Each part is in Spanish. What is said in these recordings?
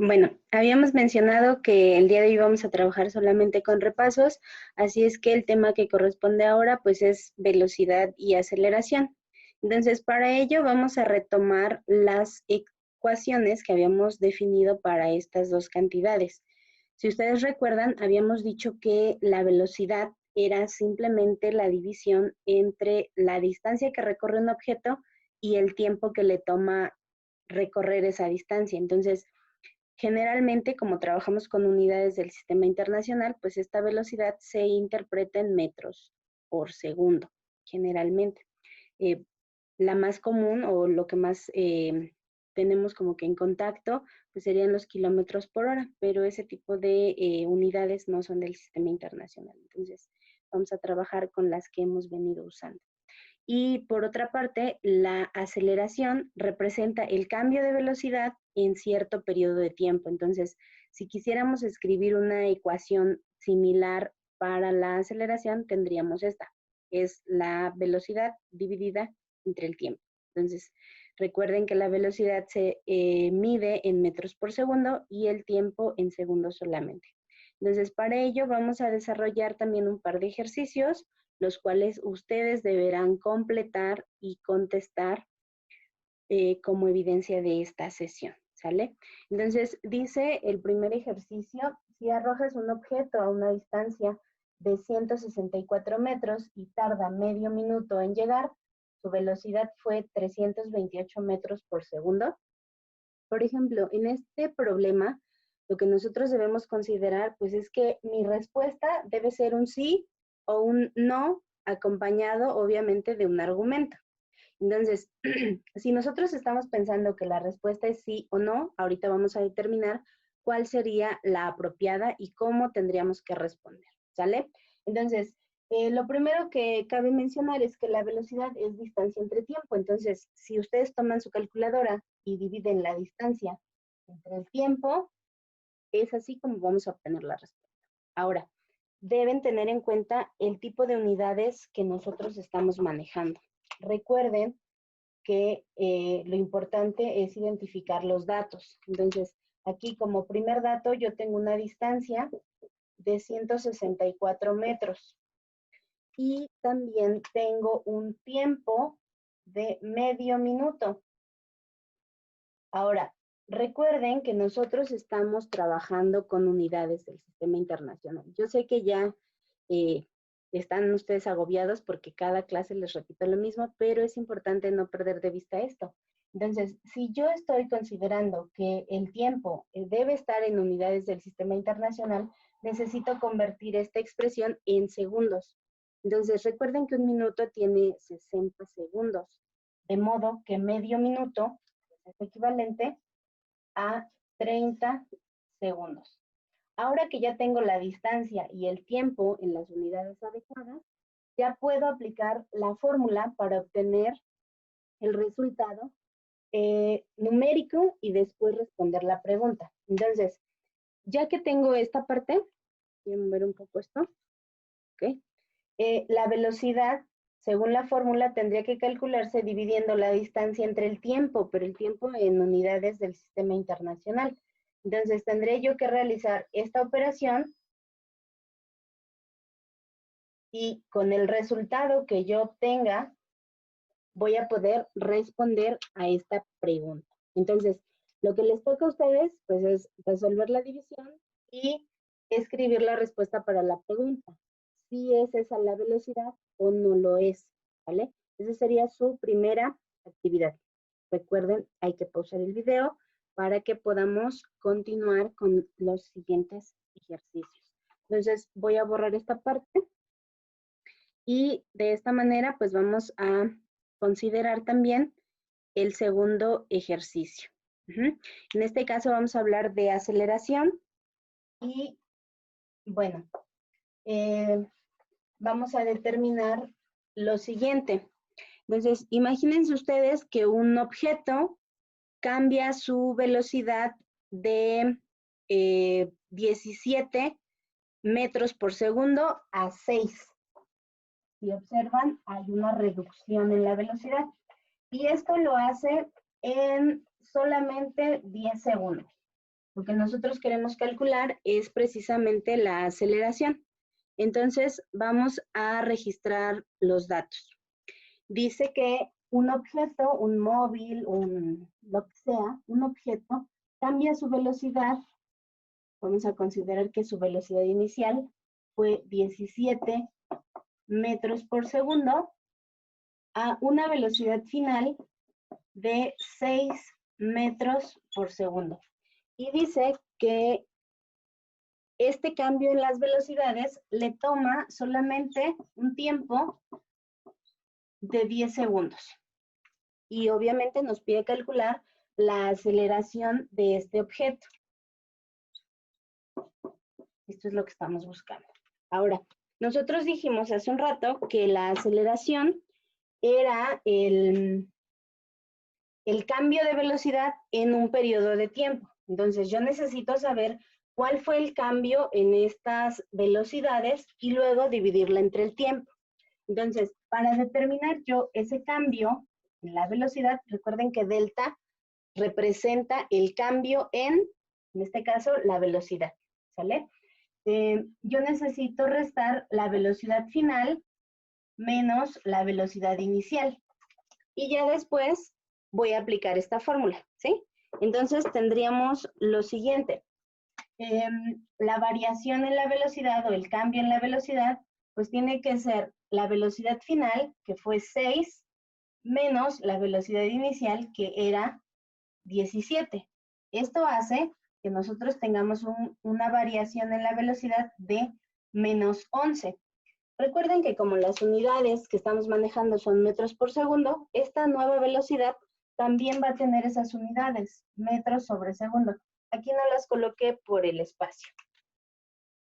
Bueno, habíamos mencionado que el día de hoy vamos a trabajar solamente con repasos, así es que el tema que corresponde ahora pues es velocidad y aceleración. Entonces, para ello vamos a retomar las ecuaciones que habíamos definido para estas dos cantidades. Si ustedes recuerdan, habíamos dicho que la velocidad era simplemente la división entre la distancia que recorre un objeto y el tiempo que le toma recorrer esa distancia. Entonces, generalmente, como trabajamos con unidades del sistema internacional, pues esta velocidad se interpreta en metros por segundo, generalmente. Eh, la más común o lo que más tenemos como que en contacto, pues serían los kilómetros por hora, pero ese tipo de unidades no son del sistema internacional. Entonces, vamos a trabajar con las que hemos venido usando. Y por otra parte, la aceleración representa el cambio de velocidad en cierto periodo de tiempo. Entonces, si quisiéramos escribir una ecuación similar para la aceleración, tendríamos esta. Es la velocidad dividida entre el tiempo. Entonces, recuerden que la velocidad se mide en metros por segundo y el tiempo en segundos solamente. Entonces, para ello vamos a desarrollar también un par de ejercicios los cuales ustedes deberán completar y contestar como evidencia de esta sesión, ¿sale? Entonces, dice el primer ejercicio, si arrojas un objeto a una distancia de 164 metros y tarda medio minuto en llegar, su velocidad fue 328 metros por segundo. Por ejemplo, en este problema, lo que nosotros debemos considerar, pues es que mi respuesta debe ser un sí o un no, acompañado obviamente de un argumento. Entonces, si nosotros estamos pensando que la respuesta es sí o no, ahorita vamos a determinar cuál sería la apropiada y cómo tendríamos que responder, ¿sale? Entonces, lo primero que cabe mencionar es que la velocidad es distancia entre tiempo. Entonces, si ustedes toman su calculadora y dividen la distancia entre el tiempo, es así como vamos a obtener la respuesta. Ahora, deben tener en cuenta el tipo de unidades que nosotros estamos manejando. Recuerden que lo importante es identificar los datos. Entonces, aquí como primer dato yo tengo una distancia de 164 metros y también tengo un tiempo de medio minuto. Ahora, recuerden que nosotros estamos trabajando con unidades del sistema internacional. Yo sé que ya eh, están ustedes agobiados porque cada clase les repito lo mismo, pero es importante no perder de vista esto. Entonces, si yo estoy considerando que el tiempo debe estar en unidades del sistema internacional, necesito convertir esta expresión en segundos. Entonces, recuerden que un minuto tiene 60 segundos, de modo que medio minuto es equivalente a 30 segundos. Ahora que ya tengo la distancia y el tiempo en las unidades adecuadas, ya puedo aplicar la fórmula para obtener el resultado numérico y después responder la pregunta. Entonces, ya que tengo esta parte, voy a mover un poco esto, ¿ok? La velocidad, según la fórmula, tendría que calcularse dividiendo la distancia entre el tiempo, pero el tiempo en unidades del sistema internacional. Entonces, tendré yo que realizar esta operación y con el resultado que yo obtenga, voy a poder responder a esta pregunta. Entonces, lo que les toca a ustedes, pues es resolver la división y escribir la respuesta para la pregunta. Si es esa la velocidad o no lo es, ¿vale? Esa sería su primera actividad. Recuerden, hay que pausar el video para que podamos continuar con los siguientes ejercicios. Entonces, voy a borrar esta parte y de esta manera, pues vamos a considerar también el segundo ejercicio. En este caso vamos a hablar de aceleración y, bueno, vamos a determinar lo siguiente. Entonces, imagínense ustedes que un objeto cambia su velocidad de 17 metros por segundo a 6. Si observan, hay una reducción en la velocidad. Y esto lo hace en solamente 10 segundos. Lo que nosotros queremos calcular es precisamente la aceleración. Entonces, vamos a registrar los datos. Dice que un objeto, un móvil, lo que sea, un objeto, cambia su velocidad. Vamos a considerar que su velocidad inicial fue 17 metros por segundo a una velocidad final de 6 metros por segundo. Y dice que este cambio en las velocidades le toma solamente un tiempo de 10 segundos. Y obviamente nos pide calcular la aceleración de este objeto. Esto es lo que estamos buscando. Ahora, nosotros dijimos hace un rato que la aceleración era el cambio de velocidad en un periodo de tiempo. Entonces, yo necesito saber cuál fue el cambio en estas velocidades y luego dividirla entre el tiempo. Entonces, para determinar yo ese cambio en la velocidad, recuerden que delta representa el cambio en este caso, la velocidad, ¿sale? Yo necesito restar la velocidad final menos la velocidad inicial. Y ya después voy a aplicar esta fórmula, ¿sí? Entonces tendríamos lo siguiente. La variación en la velocidad o el cambio en la velocidad, pues tiene que ser la velocidad final, que fue 6, menos la velocidad inicial, que era 17. Esto hace que nosotros tengamos una variación en la velocidad de menos 11. Recuerden que como las unidades que estamos manejando son metros por segundo, esta nueva velocidad también va a tener esas unidades, metros sobre segundo. Aquí no las coloqué por el espacio.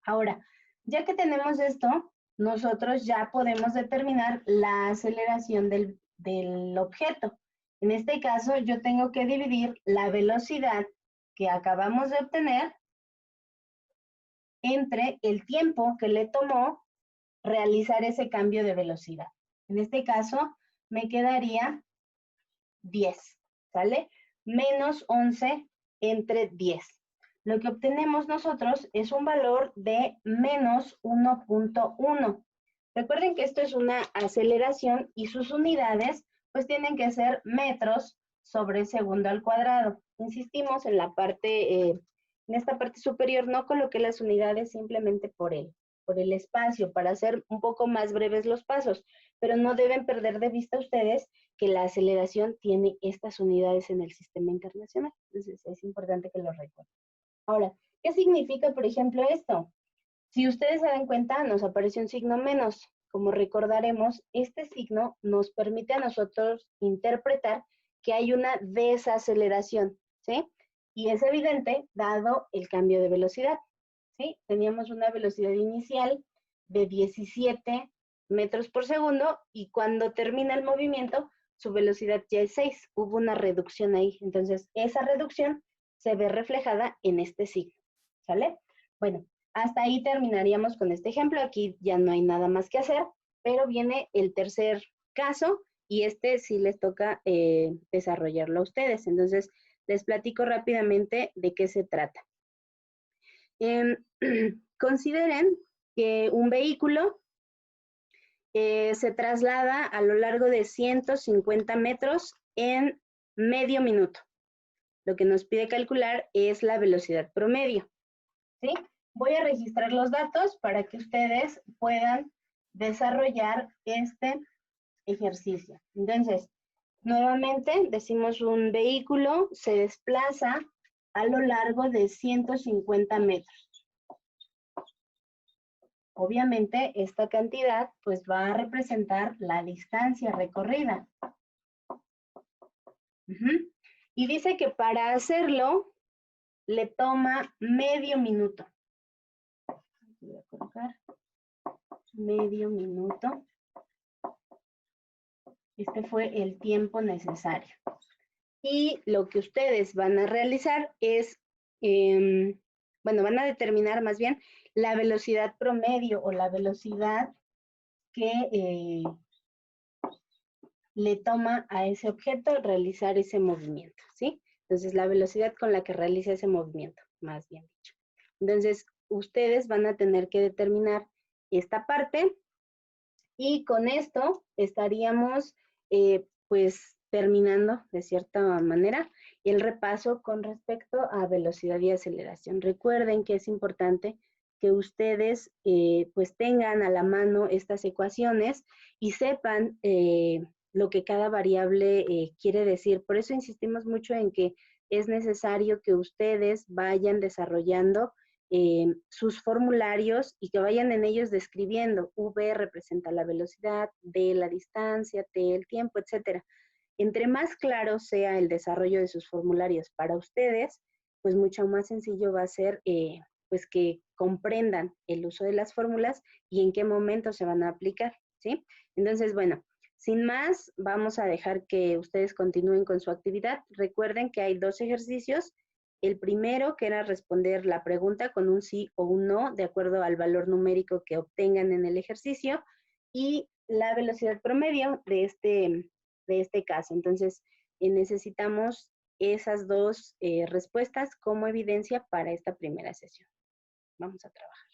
Ahora, ya que tenemos esto, nosotros ya podemos determinar la aceleración del objeto. En este caso, yo tengo que dividir la velocidad que acabamos de obtener entre el tiempo que le tomó realizar ese cambio de velocidad. En este caso, me quedaría 10, ¿sale? Menos 11 entre 10. Lo que obtenemos nosotros es un valor de menos 1.1. Recuerden que esto es una aceleración y sus unidades pues tienen que ser metros sobre segundo al cuadrado. Insistimos en la parte, en esta parte superior no coloqué las unidades simplemente por el espacio, para hacer un poco más breves los pasos, pero no deben perder de vista ustedes que la aceleración tiene estas unidades en el sistema internacional. Entonces es importante que lo recuerden. Ahora, ¿qué significa, por ejemplo, esto? Si ustedes se dan cuenta, nos aparece un signo menos. Como recordaremos, este signo nos permite a nosotros interpretar que hay una desaceleración, ¿sí? Y es evidente dado el cambio de velocidad, ¿sí? Teníamos una velocidad inicial de 17 metros por segundo y cuando termina el movimiento, su velocidad ya es 6. Hubo una reducción ahí. Entonces, esa reducción se ve reflejada en este signo, ¿sale? Bueno, hasta ahí terminaríamos con este ejemplo. Aquí ya no hay nada más que hacer, pero viene el tercer caso y este sí les toca desarrollarlo a ustedes. Entonces, les platico rápidamente de qué se trata. Consideren que un vehículo se traslada a lo largo de 150 metros en medio minuto. Lo que nos pide calcular es la velocidad promedio, ¿sí? Voy a registrar los datos para que ustedes puedan desarrollar este ejercicio. Entonces, nuevamente decimos un vehículo se desplaza a lo largo de 150 metros. Obviamente, esta cantidad pues va a representar la distancia recorrida. Y dice que para hacerlo le toma medio minuto. Voy a colocar medio minuto. Este fue el tiempo necesario. Y lo que ustedes van a realizar es, bueno, van a determinar más bien la velocidad promedio o la velocidad que le toma a ese objeto realizar ese movimiento, ¿sí? Entonces, la velocidad con la que realiza ese movimiento. más bien dicho. Entonces, ustedes van a tener que determinar esta parte y con esto estaríamos pues terminando de cierta manera el repaso con respecto a velocidad y aceleración. Recuerden que es importante que ustedes pues tengan a la mano estas ecuaciones y sepan lo que cada variable quiere decir. Por eso insistimos mucho en que es necesario que ustedes vayan desarrollando sus formularios y que vayan en ellos describiendo. V representa la velocidad, D la distancia, T el tiempo, etcétera. Entre más claro sea el desarrollo de sus formularios para ustedes, pues mucho más sencillo va a ser pues que comprendan el uso de las fórmulas y en qué momento se van a aplicar, ¿sí? Entonces, bueno, sin más, vamos a dejar que ustedes continúen con su actividad. Recuerden que hay 2 ejercicios. El primero, que era responder la pregunta con un sí o un no, de acuerdo al valor numérico que obtengan en el ejercicio, y la velocidad promedio de este caso. Entonces, necesitamos esas 2 respuestas como evidencia para esta primera sesión. Vamos a trabajar.